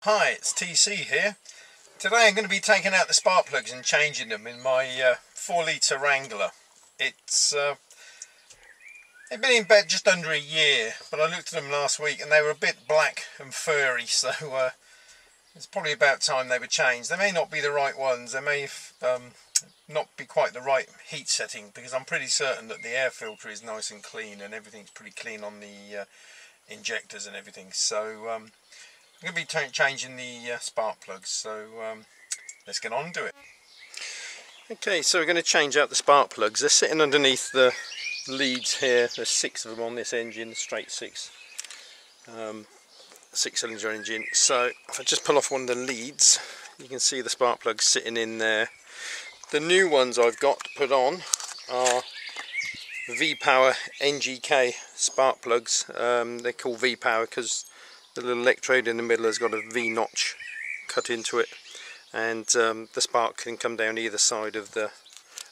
Hi, it's TC here. Today I'm going to be taking out the spark plugs and changing them in my 4-litre Wrangler. They've been in bed just under a year, but I looked at them last week and they were a bit black and furry, so it's probably about time they were changed. They may not be the right ones, they may not be quite the right heat setting, because I'm pretty certain that the air filter is nice and clean and everything's pretty clean on the injectors and everything. So I'm going to be changing the spark plugs, so let's get on and do it. Okay, so we're going to change out the spark plugs. They're sitting underneath the leads here. There's 6 of them on this engine, straight 6 cylinder engine. So if I just pull off one of the leads, you can see the spark plugs sitting in there. The new ones I've got to put on are V-Power NGK spark plugs. They're called V-Power because the little electrode in the middle has got a V notch cut into it, and the spark can come down either side of the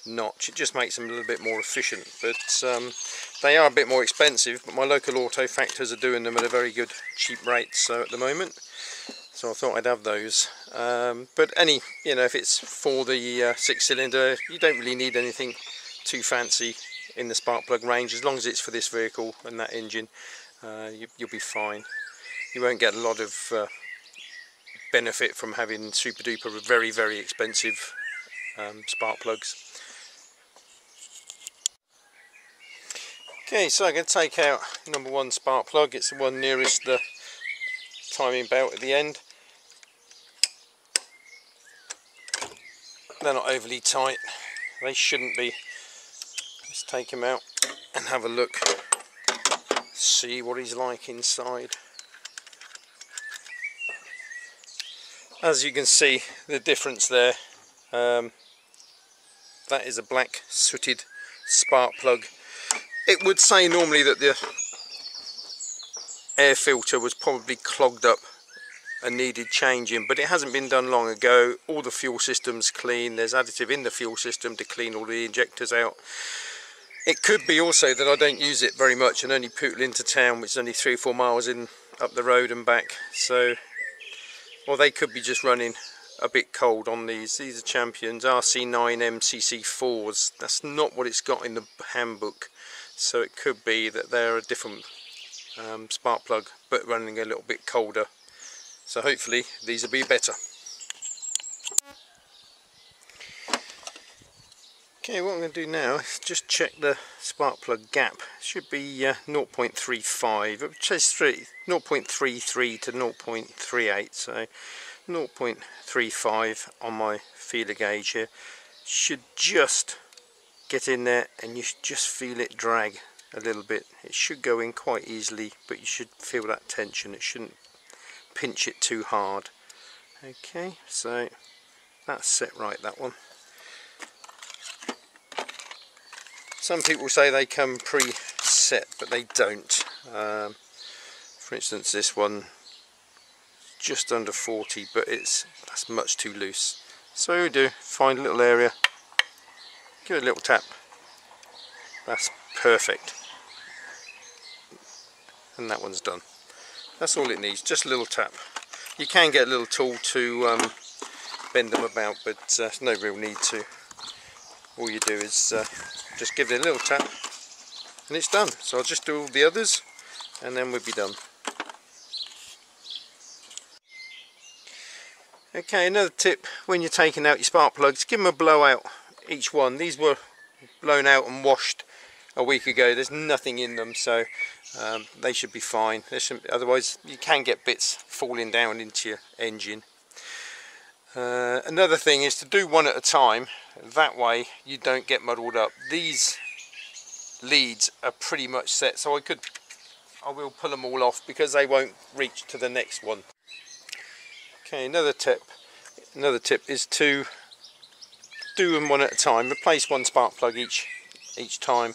notch. It just makes them a little bit more efficient, but they are a bit more expensive, but my local auto factors are doing them at a very good cheap rate so at the moment, so I thought I'd have those. But if it's for the 6-cylinder, you don't really need anything too fancy in the spark plug range. As long as it's for this vehicle and that engine, you'll be fine. You won't get a lot of benefit from having super duper very, very expensive spark plugs. Okay, so I'm going to take out number 1 spark plug. It's the one nearest the timing belt at the end. They're not overly tight. They shouldn't be. Let's take him out and have a look. See what he's like inside. As you can see, the difference there, that is a black sooted spark plug. It would say normally that the air filter was probably clogged up and needed changing, but it hasn't been done long ago. All the fuel system's clean. There's additive in the fuel system to clean all the injectors out. It could be also that I don't use it very much and only pootle into town, which is only 3 or 4 miles up the road and back. Or they could be just running a bit cold on these. These are Champions RC9 MCC4s. That's not what it's got in the handbook. So it could be that they're a different spark plug, but running a little bit colder. So hopefully these will be better. Okay, what I'm going to do now is just check the spark plug gap. It should be 0.35. It says 0.33 to 0.38, so 0.35 on my feeler gauge here. Should just get in there and you should just feel it drag a little bit. It should go in quite easily, but you should feel that tension. It shouldn't pinch it too hard. Okay, so that's set right, that one. Some people say they come pre-set, but they don't. For instance, this one just under 40, but that's much too loose. So we do find a little area, give it a little tap. That's perfect, and that one's done. That's all it needs, just a little tap. You can get a little tool to bend them about, but there's no real need to. All you do is just give it a little tap and it's done. So I'll just do all the others and then we'll be done. Okay, another tip when you're taking out your spark plugs, give them a blowout each one. These were blown out and washed a week ago. There's nothing in them, so they should be fine. Otherwise you can get bits falling down into your engine. Another thing is to do one at a time. That way you don't get muddled up. These leads are pretty much set, so I will pull them all off because they won't reach to the next one. Okay, another tip is to do them one at a time. Replace one spark plug each time.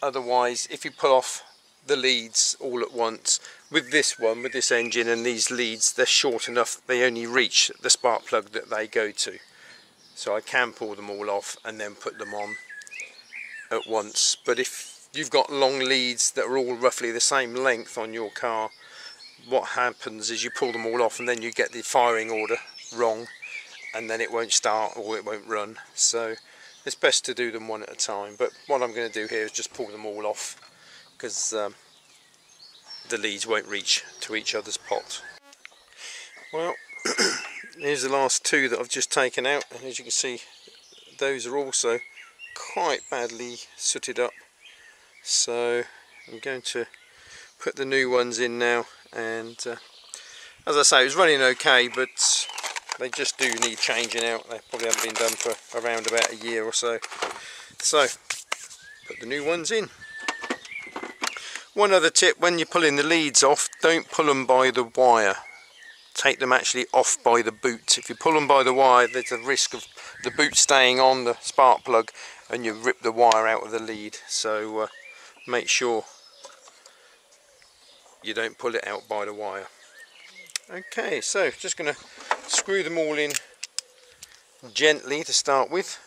Otherwise, if you pull off the leads all at once, with this engine and these leads, they're short enough, they only reach the spark plug that they go to. So I can pull them all off and then put them on at once. But if you've got long leads that are all roughly the same length on your car, what happens is you pull them all off and then you get the firing order wrong, and then it won't start or it won't run. So it's best to do them one at a time. But what I'm going to do here is just pull them all off, because the leads won't reach to each other's pot. Well, here's the last two that I've just taken out, and as you can see, those are also quite badly sooted up. So I'm going to put the new ones in now, and as I say, it was running okay, but they just do need changing out. They probably haven't been done for around about a year or so. So put the new ones in. One other tip: when you're pulling the leads off, don't pull them by the wire. Take them actually off by the boot. If you pull them by the wire, there's a risk of the boot staying on the spark plug and you rip the wire out of the lead. So make sure you don't pull it out by the wire. Okay, so just going to screw them all in gently to start with.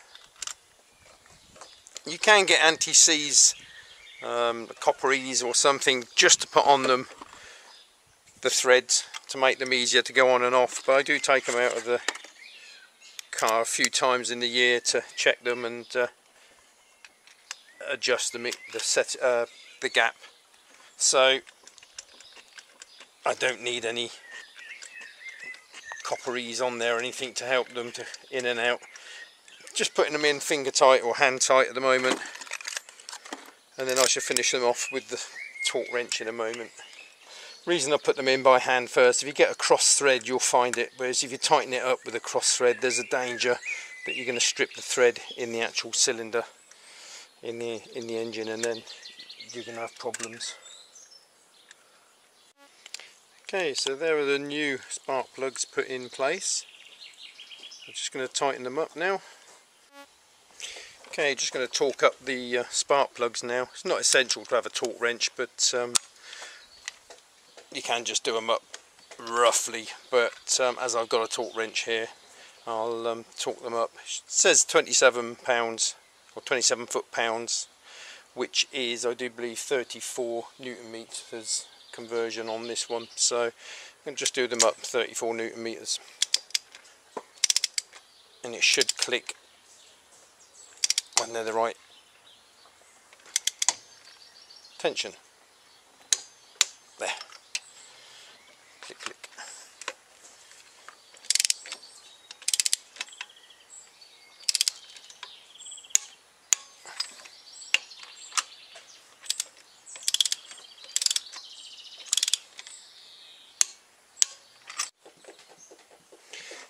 You can get anti-seize copperies or something just to put on them, the threads, to make them easier to go on and off, but I do take them out of the car a few times in the year to check them and adjust the gap. So I don't need any copperies on there or anything to help them to in and out. Just putting them in finger tight or hand tight at the moment, and then I should finish them off with the torque wrench in a moment. Reason I put them in by hand first, if you get a cross thread you'll find it, whereas if you tighten it up with a cross thread, there's a danger that you're going to strip the thread in the actual cylinder in the engine, and then you're going to have problems. Okay, so there are the new spark plugs put in place. I'm just going to tighten them up now. Okay, just going to torque up the spark plugs now. It's not essential to have a torque wrench, but you can just do them up roughly, but as I've got a torque wrench here, I'll torque them up. It says 27 pounds or 27 foot-pounds, which is, I do believe, 34 newton meters conversion on this one. So I'm going to just do them up 34 newton meters, and it should click when they're the right tension. There. Click, click.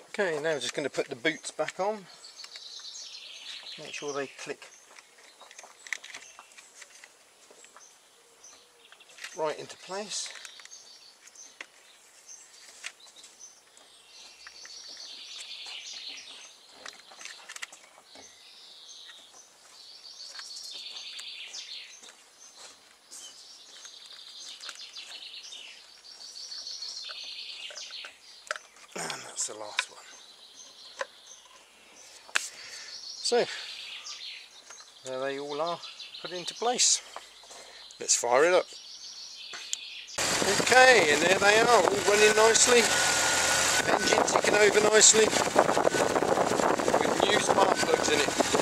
Okay, now I'm just going to put the boots back on. Make sure they click right into place. And that's the last one. So there they all are, put into place. Let's fire it up. Okay, and there they are, all running nicely. Engine ticking over nicely with new spark plugs in it.